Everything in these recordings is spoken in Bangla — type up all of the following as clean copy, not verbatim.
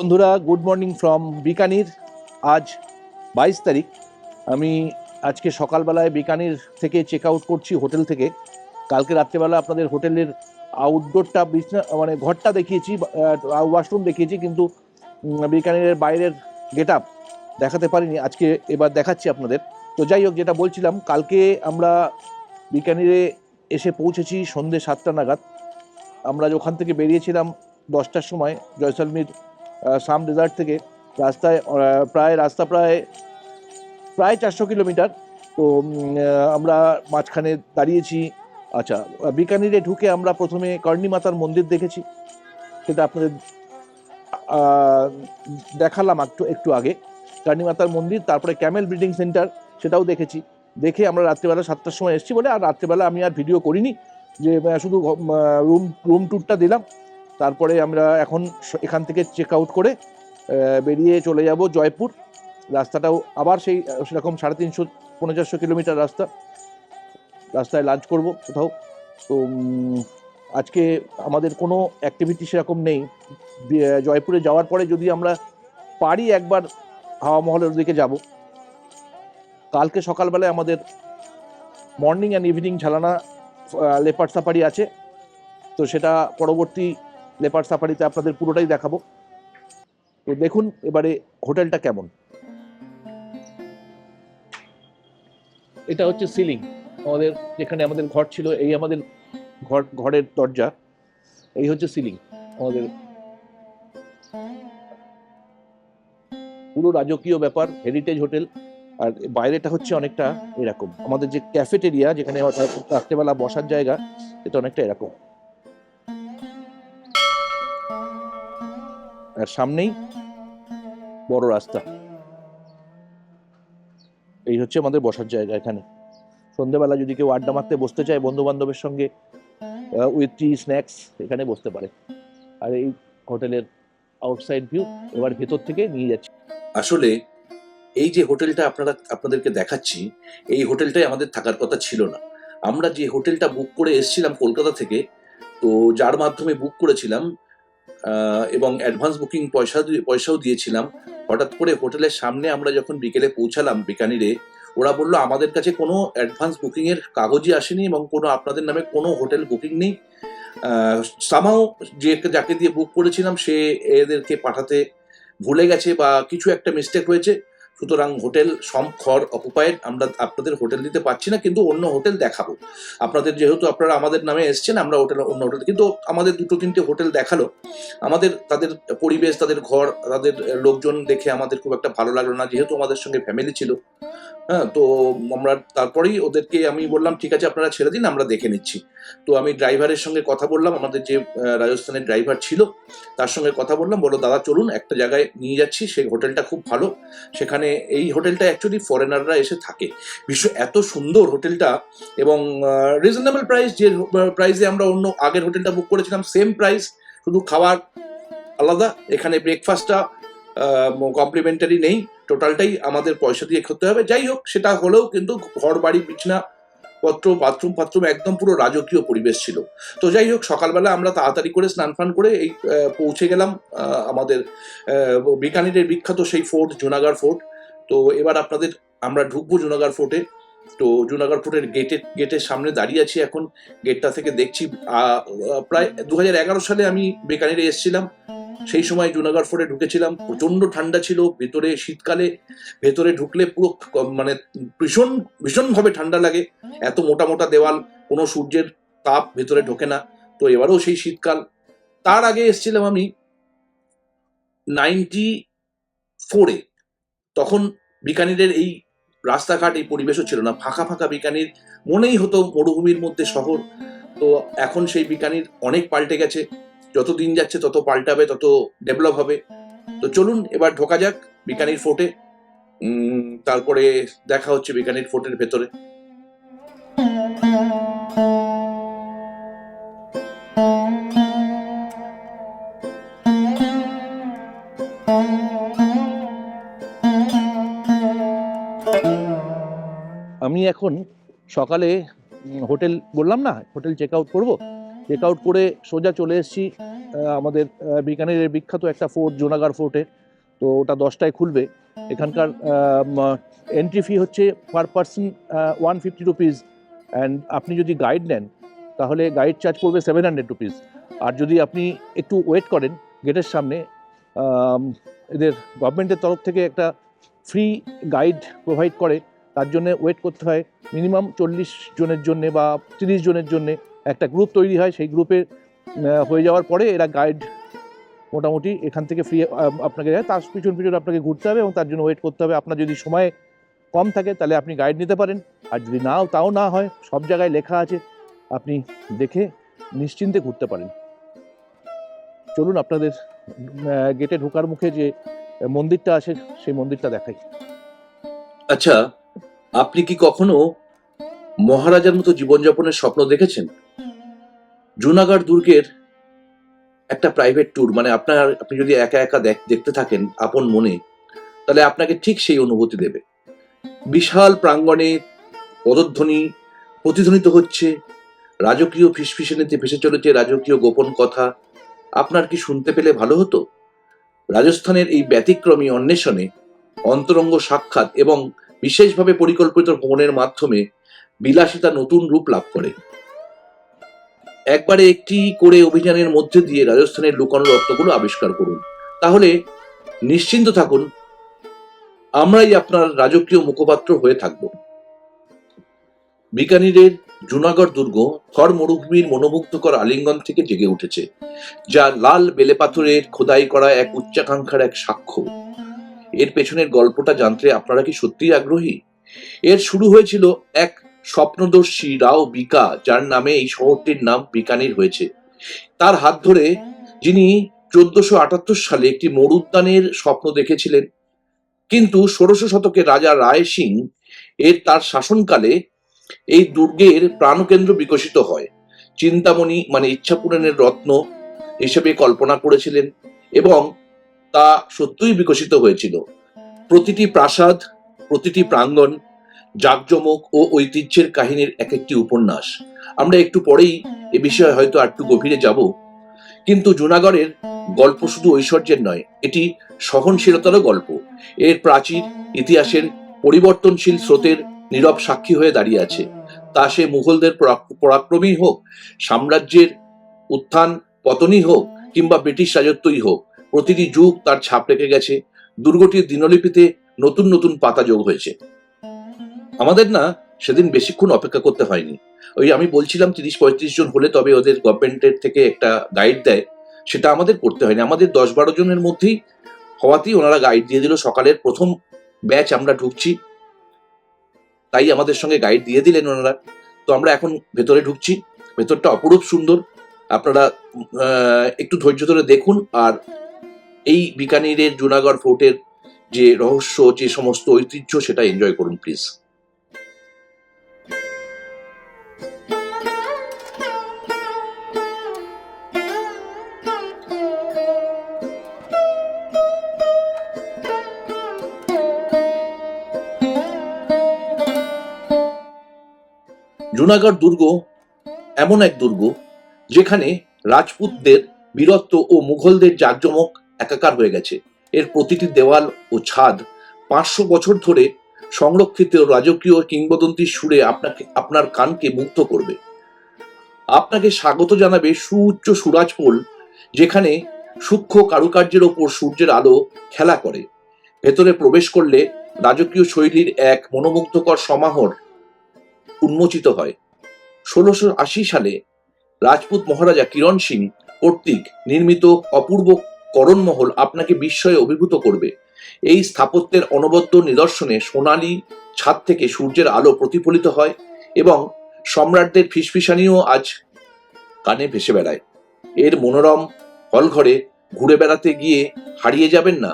বন্ধুরা, গুড মর্নিং ফ্রম বিকানির। আজ 22 তারিখ। আমি আজকে সকালবেলায় বিকানির থেকে চেক আউট করছি হোটেল থেকে। কালকে রাত্রেবেলা আপনাদের হোটেলের আউটডোরটা বিছনা মানে ঘরটা দেখিয়েছি, ওয়াশরুম দেখিয়েছি, কিন্তু বিকানিরের বাইরের গেট আপ দেখাতে পারিনি। আজকে এবার দেখাচ্ছি আপনাদের। তো যাই হোক, যেটা বলছিলাম, কালকে আমরা বিকানিরে এসে পৌঁছেছি সন্ধ্যে 7টা নাগাদ। আমরা ওখান থেকে বেরিয়েছিলাম 10টার সময় জয়সলমীর সাম ডেজার্ট থেকে। রাস্তায় প্রায় 400 কিলোমিটার। তো আমরা মাঝখানে দাঁড়িয়েছি। আচ্ছা, বিকানিরে ঢুকে আমরা প্রথমে কর্ণী মাতার মন্দির দেখেছি, সেটা আপনাদের দেখালাম একটু আগে। কর্ণী মাতার মন্দির, তারপরে ক্যামেল ব্রিডিং সেন্টার, সেটাও দেখেছি। দেখে আমরা রাত্রিবেলা 7টার সময় এসেছি বলে আর রাত্রিবেলা আমি আর ভিডিও করিনি, যে শুধু রুম ট্যুরটা দিলাম। তারপরে আমরা এখন এখান থেকে চেক আউট করে বেরিয়ে চলে যাব জয়পুর। রাস্তাটাও আবার সেরকম 350-450 কিলোমিটার রাস্তায় লাঞ্চ করব কোথাও। তো আজকে আমাদের কোনো অ্যাক্টিভিটি সেরকম নেই। জয়পুরে যাওয়ার পরে যদি আমরা পারি একবার হাওয়া মহলের দিকে যাব। কালকে সকালবেলায় আমাদের morning and evening Jhalana leopard safari আছে, তো সেটা পরবর্তী লেপার্ড সাফারিতে আপনাদের পুরোটাই দেখাবো। তো দেখুন এবারে হোটেলটা কেমন। এটা হচ্ছে সিলিং, আমাদের যেখানে আমাদের ঘর ছিল, এই আমাদের ঘরের দরজা, এই হচ্ছে সিলিং আমাদের। পুরো রাজকীয় ব্যাপার, হেরিটেজ হোটেল। আর বাইরেটা হচ্ছে অনেকটা এরকম, আমাদের যে ক্যাফেটেরিয়া যেখানে রাত্রেবেলা বসার জায়গা, এটা অনেকটা এরকম। আর সামনেই বড় রাস্তা। এই হচ্ছে আমাদের বসার জায়গা। এখানে সন্ধ্যেবেলা যদি কেউ আড্ডা মারতে বসতে চায় বন্ধু বান্ধবের সঙ্গে, উইথ টি স্ন্যাক্স, এখানে বসতে পারে। আর এই হোটেলের আউটসাইড ভিউ এবার ভেতর থেকে নিয়ে যাচ্ছি। আসলে এই যে হোটেলটা আপনাদেরকে দেখাচ্ছি, এই হোটেলটাই আমাদের থাকার কথা ছিল না। আমরা যে হোটেলটা বুক করে এসেছিলাম কলকাতা থেকে, তো যার মাধ্যমে বুক করেছিলাম এবং অ্যাডভান্স বুকিং পয়সাও দিয়েছিলাম, হঠাৎ করে হোটেলের সামনে আমরা যখন বিকেলে পৌঁছালাম বিকানিরে, ওরা বললো আমাদের কাছে কোনো অ্যাডভান্স বুকিং এর কাগজই আসেনি এবং কোনো আপনাদের নামে কোনো হোটেল বুকিং নেই। সামহাও যাকে দিয়ে বুক করেছিলাম সে এদেরকে পাঠাতে ভুলে গেছে বা কিছু একটা মিস্টেক হয়েছে, সুতরাং হোটেল ঘর অকুপায়েড, আমরা আপনাদের হোটেল দিতে পারছি না, কিন্তু অন্য হোটেল দেখাবো আপনাদের। যেহেতু আপনারা আমাদের নামে এসছেন, আমরা অন্য হোটেল, কিন্তু আমাদের 2-3টে হোটেল দেখালো। তাদের পরিবেশ, তাদের ঘর, তাদের লোকজন দেখে আমাদের খুব একটা ভালো লাগলো না, যেহেতু আমাদের সঙ্গে ফ্যামিলি ছিল। হ্যাঁ, তো আমরা তারপরেই ওদেরকে আমি বললাম ঠিক আছে আপনারা ছেড়ে দিন, আমরা দেখে নিচ্ছি। তো আমি ড্রাইভারের সঙ্গে কথা বললাম, আমাদের যে রাজস্থানের ড্রাইভার ছিল তার সঙ্গে কথা বললাম, বলো দাদা চলুন একটা জায়গায় নিয়ে যাচ্ছি, সেই হোটেলটা খুব ভালো। সেখানে এই হোটেলটা অ্যাকচুয়ালি ফরেনাররা এসে থাকে। এত সুন্দর হোটেলটা, এবং রিজনেবল প্রাইস, যে প্রাইসে আমরা অন্য আগের হোটেলটা বুক করেছিলাম সেম প্রাইস, শুধু খাবার আলাদা। এখানে ব্রেকফাস্টটা কমপ্লিমেন্টারি নেই, টোটালটাই আমাদের পয়সা দিয়ে খেতে হবে। যাই হোক, সেটা হলেও কিন্তু ঘর বাড়ি বিছনা পত্র বাথরুম একদম পুরো রাজকীয় পরিবেশ ছিল। তো যাই হোক, সকালবেলা আমরা তাড়াতাড়ি করে স্নান ফান করে এই পৌঁছে গেলাম আমাদের বিকানিরের বিখ্যাত সেই ফোর্ট, জুনাগড় ফোর্ট। তো এবার আমরা ঢুকবো জুনাগড় ফোর্টে। তো জুনাগড় ফোর্টের গেটের সামনে দাঁড়িয়ে আছি এখন। গেটটা থেকে দেখছি প্রায় 2011 সালে আমি বিকানিরে এসেছিলাম, সেই সময় জুনাগড় ফোর্টে ঢুকেছিলাম। প্রচন্ড ঠান্ডা ছিল ভেতরে, শীতকালে ভেতরে ঢুকলে পুরো মানে ভীষণ ভাবে ঠান্ডা লাগে। এত মোটা মোটা দেওয়াল, কোনো সূর্যের তাপ ভেতরে ঢোকে না। তো এবারেও সেই শীতকাল। তার আগে এসেছিলাম আমি 94-এ, তখন বিকানিরের এই রাস্তাঘাট, এই পরিবেশও ছিল না, ফাঁকা ফাঁকা বিকানির, মনেই হতো মরুভূমির মধ্যে শহর। তো এখন সেই বিকানির অনেক পাল্টে গেছে, যত দিন যাচ্ছে তত পাল্টাবে, তত ডেভেলপ হবে। তো চলুন এবার ঢোকা যাক বিকানির ফোর্টে, তারপরে দেখা হচ্ছে বিকানির ফোর্টের ভেতরে। আমি এখন সকালে হোটেল বললাম না, হোটেল চেক আউট করবো, চেক আউট করে সোজা চলে এসেছি আমাদের বিকানেরের বিখ্যাত একটা ফোর্ট জুনাগড় ফোর্টে, তো ওটা 10টায় খুলবে। এখানকার এন্ট্রি ফি হচ্ছে পার পার্সন 150 রুপিস, অ্যান্ড আপনি যদি গাইড নেন তাহলে গাইড চার্জ পড়বে 700 রুপিস। আর যদি আপনি একটু ওয়েট করেন গেটের সামনে, এদের গভর্নমেন্টের তরফ থেকে একটা ফ্রি গাইড প্রোভাইড করে, তার জন্য ওয়েট করতে হয় মিনিমাম 40 জনের জন্যে বা 30 জনের জন্যে একটা গ্রুপ তৈরি হয়। সেই গ্রুপে হয়ে যাওয়ার পরে এরা গাইড মোটামুটি এখান থেকে ফ্রি আপনাকে দেয়। তার পিছন পিছন আপনাকে ঘুরতে হবে এবং তার জন্য ওয়েট করতে হবে। আপনার যদি সময় কম থাকে তাহলে আপনি গাইড নিতে পারেন, আর যদি তাও না হয়, সব জায়গায় লেখা আছে, আপনি দেখে নিশ্চিন্তে ঘুরতে পারেন। চলুন আপনাদের গেটে ঢোকার মুখে যে মন্দিরটা আছে সেই মন্দিরটা দেখাই। আচ্ছা, আপনি কি কখনো মহারাজার মতো জীবনযাপনের স্বপ্ন দেখেছেন? জুনাগড় দুর্গের একটা প্রাইভেট ট্যুর, মানে আপনি যদি একা একা দেখতে থাকেন আপন মনে, তাহলে আপনাকে ঠিক সেই অনুভূতি দেবে। বিশাল প্রাঙ্গণে পদধ্বনি প্রতিধ্বনিত হচ্ছে, রাজকীয় ফিসফিসানিতে ভেসে চলেছে রাজকীয় গোপন কথা। আপনার কি শুনতে পেলে ভালো হতো? রাজস্থানের এই ব্যতিক্রমী অন্বেষণে অন্তরঙ্গ সাক্ষাৎ এবং বিশেষভাবে পরিকল্পিত ভ্রমণের মাধ্যমে বিলাসিতা নতুন রূপ লাভ করে। একবারে একটি করে অভিযানের মধ্যে দিয়ে রাজস্থানের লুকানো রত্নগুলো আবিষ্কার করুন। তাহলে নিশ্চিন্ত থাকুন, আমরাই আপনার রাজকীয় মুখপাত্র হয়ে থাকব। বিকানিরের জুনাগড় দুর্গ থর মরুভূমির মনোমুগ্ধকর আলিঙ্গন থেকে জেগে উঠেছে, যা লাল বেলে পাথরের খোদাই করা এক উচ্চাকাঙ্ক্ষার এক সাক্ষ্য। এর পেছনের গল্পটা জানতে আপনারা কি সত্যিই আগ্রহী? এর শুরু হয়েছিল এক স্বপ্নদর্শী রাও বিকা, যার নামে এই শহরটির নাম বিকানির হয়েছে। তার হাত ধরে, যিনি 1478 সালে একটি মরুদ্যানের স্বপ্ন দেখেছিলেন। কিন্তু 1600 শতকে রাজা রায় সিং তার শাসনকালে এই দুর্গের প্রাণকেন্দ্র বিকশিত হয়। চিন্তামণি মানে ইচ্ছা পূরণের রত্ন হিসেবে কল্পনা করেছিলেন এবং তা সত্যই বিকশিত হয়েছিল। প্রতিটি প্রাসাদ, প্রতিটি প্রাঙ্গণ জাঁকজমক ও ঐতিহ্যের কাহিনীর এক একটি উপন্যাস। আমরা একটু পরেই এ বিষয়ে হয়তো একটু গভীরে যাব। কিন্তু জুনাগড়ের গল্প শুধু ঐশ্বর্যের নয়, এটি সহনশীলতারও গল্প। এর প্রাচীর ইতিহাসের পরিবর্তনশীল স্রোতের নীরব সাক্ষী হয়ে দাঁড়িয়ে আছে। তা সে মুঘলদের পরাক্রমই হোক, সাম্রাজ্যের উত্থান পতনই হোক, কিংবা ব্রিটিশ রাজত্বই হোক, প্রতিটি যুগ তার ছাপ রেখে গেছে। দুর্গটির দিনলিপিতে নতুন নতুন পাতা যোগ হয়েছে। আমাদের না সেদিন বেশিক্ষণ অপেক্ষা করতে হয়নি। ওই আমি বলছিলাম 30-35 জন হলে তবে ওদের গভর্নমেন্টের থেকে একটা গাইড দেয়, সেটা আমাদের করতে হয়নি। আমাদের 10-12 জনের মধ্যেই হওয়াতেই ওনারা গাইড দিয়ে দিল। সকালের প্রথম ব্যাচ আমরা ঢুকছি, তাই আমাদের সঙ্গে গাইড দিয়ে দিলেন ওনারা। তো আমরা এখন ভেতরে ঢুকছি। ভেতরটা অপরূপ সুন্দর, আপনারা একটু ধৈর্য ধরে দেখুন। আর এই বিকানিরের জুনাগড় ফোর্টের যে রহস্য, যে সমস্ত ঐতিহ্য, সেটা এনজয় করুন প্লিজ। জুনাগড় দুর্গ এমন এক দুর্গ যেখানে রাজপুতদের বীরত্ব ও মুঘলদের জাঁকজমক একাকার হয়ে গেছে। এর প্রতিটি দেওয়াল ও ছাদ 500 বছর ধরে সংরক্ষিত রাজকীয় কিংবদন্তির সুরে আপনার কানকে মুগ্ধ করবে। আপনাকে স্বাগত জানাবে সুউচ্চ সুরাজপোল, যেখানে সূক্ষ্ম কারুকার্যের ওপর সূর্যের আলো খেলা করে। ভেতরে প্রবেশ করলে রাজকীয় শৈলীর এক মনোমুগ্ধকর সমাহার উন্মোচিত হয়। 1680 সালে রাজপুত মহারাজা কিরণ সিং কর্তৃক নির্মিত অপূর্ব করণমহল আপনাকে বিস্ময়ে অভিভূত করবে। এই স্থাপত্যের অনবদ্য নিদর্শনে সোনালী ছাদ থেকে সূর্যের আলো প্রতিফলিত হয় এবং সম্রাটদের ফিসফিসানিও আজ কানে ভেসে বেড়ায়। এর মনোরম হলঘরে ঘুরে বেড়াতে গিয়ে হারিয়ে যাবেন না,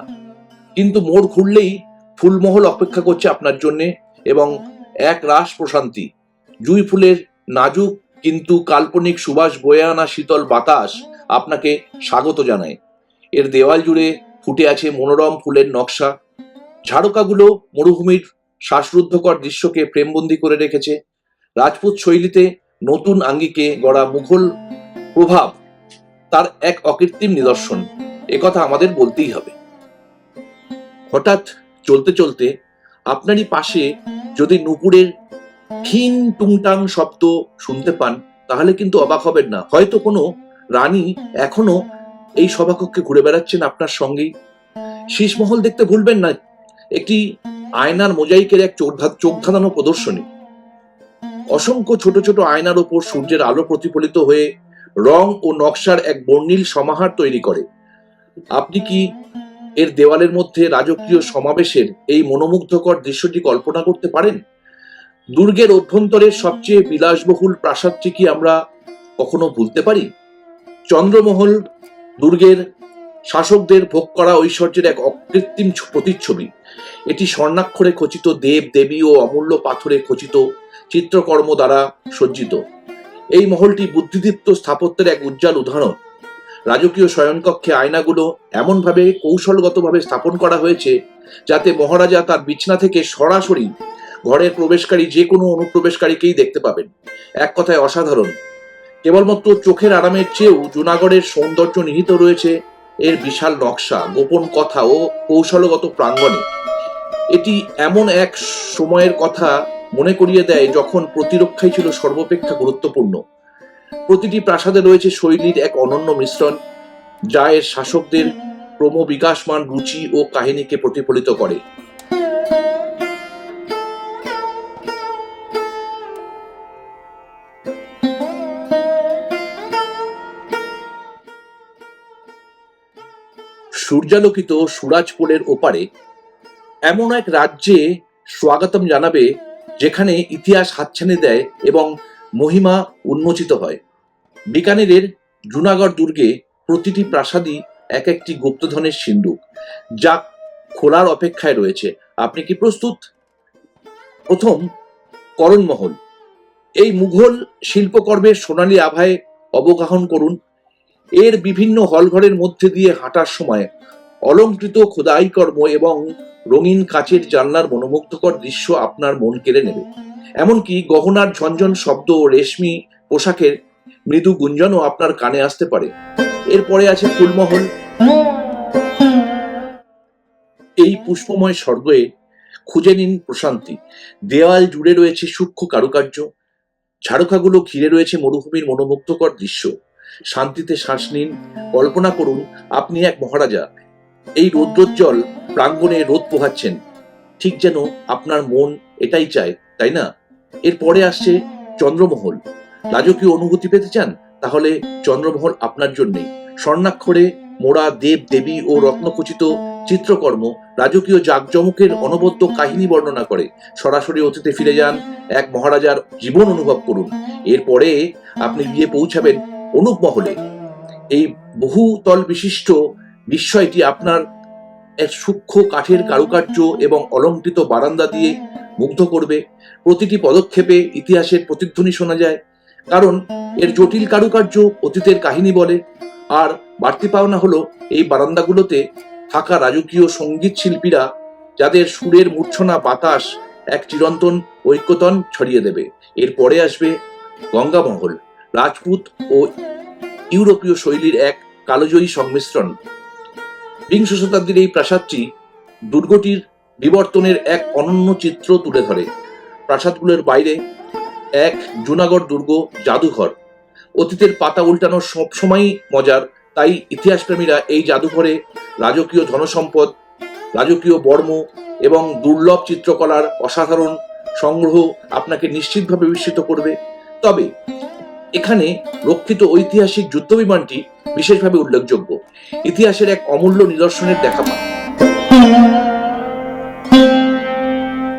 কিন্তু মোড় ঘুরলেই ফুলমহল অপেক্ষা করছে আপনার জন্যে এবং এক রাস প্রশান্তি। জুঁই ফুলের নাজুক কিন্তু কাল্পনিক সুবাস বয়ে আনা শীতল বাতাস আপনাকে স্বাগত জানায়। এর দেওয়াল জুড়ে ফুটে আছে মনোরম ফুলের নকশা। ঝাড়কাগুলো মরুভূমির শ্বাসরুদ্ধকর দৃশ্যকে ফ্রেমবন্দি করে রেখেছে। রাজপুত শৈলীতে নতুন আঙ্গিকে গড়া মুঘল প্রভাব তার এক অকৃত্রিম নিদর্শন, একথা আমাদের বলতেই হবে। হঠাৎ চলতে চলতে আপনারই পাশে যদি নুপুরের ক্ষীণ টুংটাং শব্দ শুনতে পান, তাহলে কিন্তু অবাক হবেন না, হয়তো কোনো রানী এখনো এই সভাকক্ষে ঘুরে বেড়াচ্ছেন আপনার সঙ্গেই। শীষমহল দেখতে ভুলবেন না, একটি আয়নার মোজাইকের এক চোখ ধাঁধানো প্রদর্শনী। অসংখ্য ছোট ছোট আয়নার ওপর সূর্যের আলো প্রতিফলিত হয়ে রং ও নকশার এক বর্ণিল সমাহার তৈরি করে। আপনি কি এর দেওয়ালের মধ্যে রাজকীয় সমাবেশের এই মনোমুগ্ধকর দৃশ্যটি কল্পনা করতে পারেন? দুর্গের অভ্যন্তরের সবচেয়ে বিলাসবহুল প্রাসাদটি কি আমরা কখনো ভুলতে পারি? চন্দ্রমহল দুর্গের শাসকদের ভোগ করা ঐশ্বর্যের এক অকৃত্রিম প্রতিচ্ছবি। এটি স্বর্ণাক্ষরে খচিত দেব দেবী ও অমূল্য পাথরে খচিত চিত্রকর্ম দ্বারা সজ্জিত। এই মহলটি বুদ্ধিদীপ্ত স্থাপত্যের এক উজ্জ্বল উদাহরণ। রাজকীয় শয়নকক্ষে আয়নাগুলো এমনভাবে কৌশলগতভাবে স্থাপন করা হয়েছে যাতে মহারাজা তার বিছানা থেকে সরাসরি ঘরের প্রবেশকারী যে কোনো অনুপ্রবেশকারীকেই দেখতে পাবেন। এক কথায় অসাধারণ। কেবলমাত্র চোখের আরামের চেয়েও জুনাগড়ের সৌন্দর্য নিহিত রয়েছে এর বিশাল নকশা, গোপন কথা ও কৌশলগত প্রাঙ্গণে। এটি এমন এক সময়ের কথা মনে করিয়ে দেয় যখন প্রতিরক্ষাই ছিল সর্বাপেক্ষা গুরুত্বপূর্ণ। প্রতিটি প্রাসাদে রয়েছে শৈলীর এক অনন্য মিশ্রণ, যা এর শাসকদের ক্রমবিকাশমান রুচি ও কাহিনীকে প্রতিফলিত করে। সূর্যালোকিত সুরাজপুরের ওপারে এমন এক রাজ্যে স্বাগতম জানাবে যেখানে ইতিহাস হাতছানি দেয় এবং মহিমা উন্মোচিত হয়। বিকানেরের জুনাগড় দুর্গে প্রতিটি প্রাসাদই এক একটি গুপ্তধনের সিন্ধুক, যা খোলার অপেক্ষায় রয়েছে। আপনি কি প্রস্তুত? প্রথম, করণমহল। এই মুঘল শিল্পকর্মের সোনালী আভায় অবগাহন করুন। এর বিভিন্ন হলঘরের মধ্যে দিয়ে হাঁটার সময় অলংকৃত খোদাই কর্ম এবং রঙিন কাচের জানলার মনোমুগ্ধকর দৃশ্য আপনার মন কেড়ে নেবে। এমনকি গহনার ঝনঝন শব্দ ও রেশমি পোশাকের মৃদু গুঞ্জনও আপনার কানে আসতে পারে। এরপরে আছে ফুলমহল। এই পুষ্পময় স্বর্গে খুঁজে নিন প্রশান্তি। দেওয়াল জুড়ে রয়েছে সূক্ষ্ম কারুকার্য, ঝাড়খাগুলো ঘিরে রয়েছে মরুভূমির মনোমুগ্ধকর দৃশ্য। শান্তিতে শ্বাস নিন, কল্পনা করুন আপনি এক মহারাজা এই রৌদ্রোজ্জ্বল প্রাঙ্গণে রোদ পোহাচ্ছেন, ঠিক যেন আপনার মন এটাই চায়, তাই না? এরপরে আসছে চন্দ্রমহল। রাজকীয় অনুভূতি পেতে চান? তাহলে চন্দ্রমহল আপনার জন্যই। স্বর্ণাক্ষরে মোড়া দেব দেবী ও রত্নখচিত চিত্রকর্ম রাজকীয় জাঁকজমকের অনবদ্য কাহিনী বর্ণনা করে। সরাসরি অতীতে ফিরে যান, এক মহারাজার জীবন অনুভব করুন। এরপরে আপনি গিয়ে পৌঁছাবেন অনুপ মহলে। এই বহুতল বিশিষ্ট বিস্ময়টি আপনার এক সূক্ষ্ম কাঠের কারুকার্য এবং অলংকৃত বারান্দা দিয়ে মুগ্ধ করবে। প্রতিটি পদক্ষেপে ইতিহাসের প্রতিধ্বনি শোনা যায়, কারণ এর জটিল কারুকার্য অতীতের কাহিনী বলে। আর বাড়তি পাওনা হলো এই বারান্দাগুলোতে থাকা রাজকীয় সঙ্গীত শিল্পীরা, যাদের সুরের মূর্ছনা বাতাস এক চিরন্তন ঐক্যতন ছড়িয়ে দেবে। এরপরে আসবে গঙ্গামহল, রাজপুত ও ইউরোপীয় শৈলীর এক কালজয়ী সংমিশ্রণ। বিংশ শতাব্দীর এই প্রাসাদটি দুর্গটির বিবর্তনের এক অনন্য চিত্র তুলে ধরে। প্রাসাদগুলোর বাইরে এক জুনাগড় দুর্গ জাদুঘর। অতীতের পাতা উল্টানো সবসময়ই মজার, তাই ইতিহাসপ্রেমীরা এই জাদুঘরে রাজকীয় ধনসম্পদ, রাজকীয় বর্ম এবং দুর্লভ চিত্রকলার অসাধারণ সংগ্রহ আপনাকে নিশ্চিতভাবে বিস্মিত করবে। তবে এখানে রক্ষিত ঐতিহাসিক যুদ্ধবিমানটি বিশেষভাবে উল্লেখযোগ্য। ইতিহাসের এক অমূল্য নিদর্শনের দেখা পান।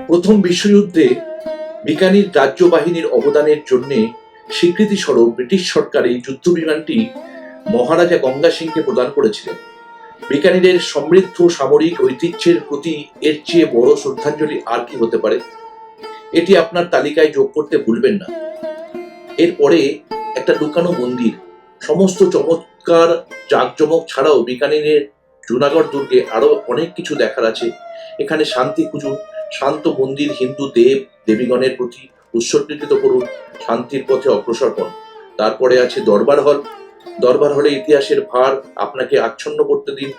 প্রথম বিশ্বযুদ্ধে বিকানির রাজ্য বাহিনীর অবদানের জন্য স্বীকৃতি স্বরূপ ব্রিটিশ সরকার এই যুদ্ধবিমানটি মহারাজা গঙ্গা সিংকে প্রদান করেছিলেন। বিকানিরের সমৃদ্ধ সামরিক ঐতিহ্যের প্রতি এর চেয়ে বড় শ্রদ্ধাঞ্জলি আর কি হতে পারে? এটি আপনার তালিকায় যোগ করতে ভুলবেন না। এরপরে একটা লুকানো মন্দির। সমস্ত চমৎকার জাঁকজমক ছাড়াও বিকানিরের জুনাগড় দুর্গে আরো অনেক কিছু দেখার আছে। এখানে শান্তি খুঁজুন, শান্ত মন্দির হিন্দু দেব দেবীগণের প্রতি উৎসর্গীকৃত করুন, শান্তির পথে অগ্রসর হন। তারপরে আছে দরবার হল। দরবার হলে ইতিহাসের ভার আপনাকে আচ্ছন্ন করতে দিন।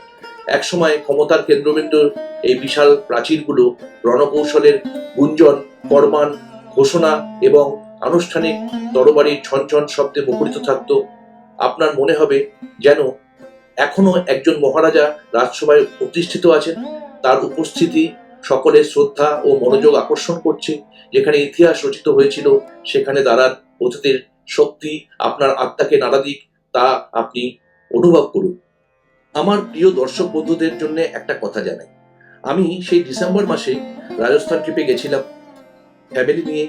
একসময় ক্ষমতার কেন্দ্রবিন্দু এই বিশাল প্রাচীরগুলো রণকৌশলের গুঞ্জন, ফরমান, ঘোষণা এবং আনুষ্ঠানিক তরবারির ঝনঝন শব্দে মুখরিত থাকত। আপনার মনে হবে যেন এখনো একজন মহারাজা রাজসভায় প্রতিষ্ঠিত আছেন, তার উপস্থিতি সকলের শ্রদ্ধা ও মনোযোগ আকর্ষণ করছে। যেখানে ইতিহাস রচিত হয়েছিল সেখানে দাঁড়ান অতীতের শক্তি আপনার আত্মাকে নাড়া দিক, তা আপনি অনুভব করুন। আমার প্রিয় দর্শক বন্ধুদের জন্য একটা কথা জানাই, আমি সেই ডিসেম্বর মাসে রাজস্থান ট্রিপে গেছিলাম ফ্যামিলি নিয়ে।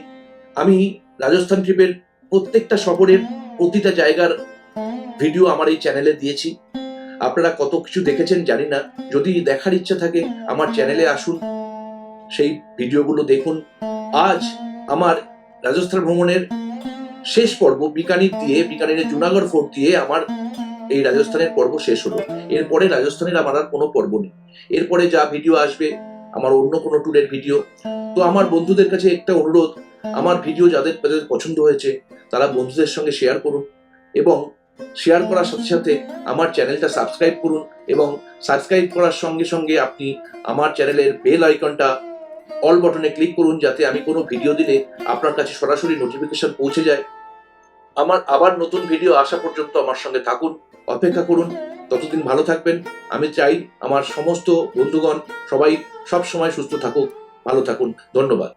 আমি রাজস্থান ট্রিপের প্রত্যেকটা শহরের প্রতিটা জায়গার ভিডিও আমার এই চ্যানেলে দিয়েছি। আপনারা কত কিছু দেখেছেন জানি না, যদি দেখার ইচ্ছা থাকে আমার চ্যানেলে আসুন, সেই ভিডিওগুলো দেখুন। আজ আমার রাজস্থান ভ্রমণের শেষ পর্ব বিকানিরের জুনাগড় ফোর্ট দিয়ে আমার এই রাজস্থানের পর্ব শেষ হলো। এরপরে রাজস্থানের আমার আর কোনো পর্ব নেই। এরপরে যা ভিডিও আসবে আমার অন্য কোনো ট্যুরের ভিডিও। তো আমার বন্ধুদের কাছে একটা অনুরোধ, আমার ভিডিও যাদের পছন্দ হয়েছে তারা বন্ধুদের সঙ্গে শেয়ার করুন, এবং শেয়ার করার সাথে সাথে আমার চ্যানেলটা সাবস্ক্রাইব করুন, এবং সাবস্ক্রাইব করার সঙ্গে সঙ্গে আপনি আমার চ্যানেলের বেল আইকনটা অল বাটনে ক্লিক করুন, যাতে আমি কোনো ভিডিও দিলে আপনার কাছে সরাসরি নোটিফিকেশন পৌঁছে যায়। আমার আবার নতুন ভিডিও আসা পর্যন্ত আমার সঙ্গে থাকুন, অপেক্ষা করুন। ততদিন ভালো থাকবেন। আমি চাই আমার সমস্ত বন্ধুগণ সবাই সব সময় সুস্থ থাকুক, ভালো থাকুন। ধন্যবাদ।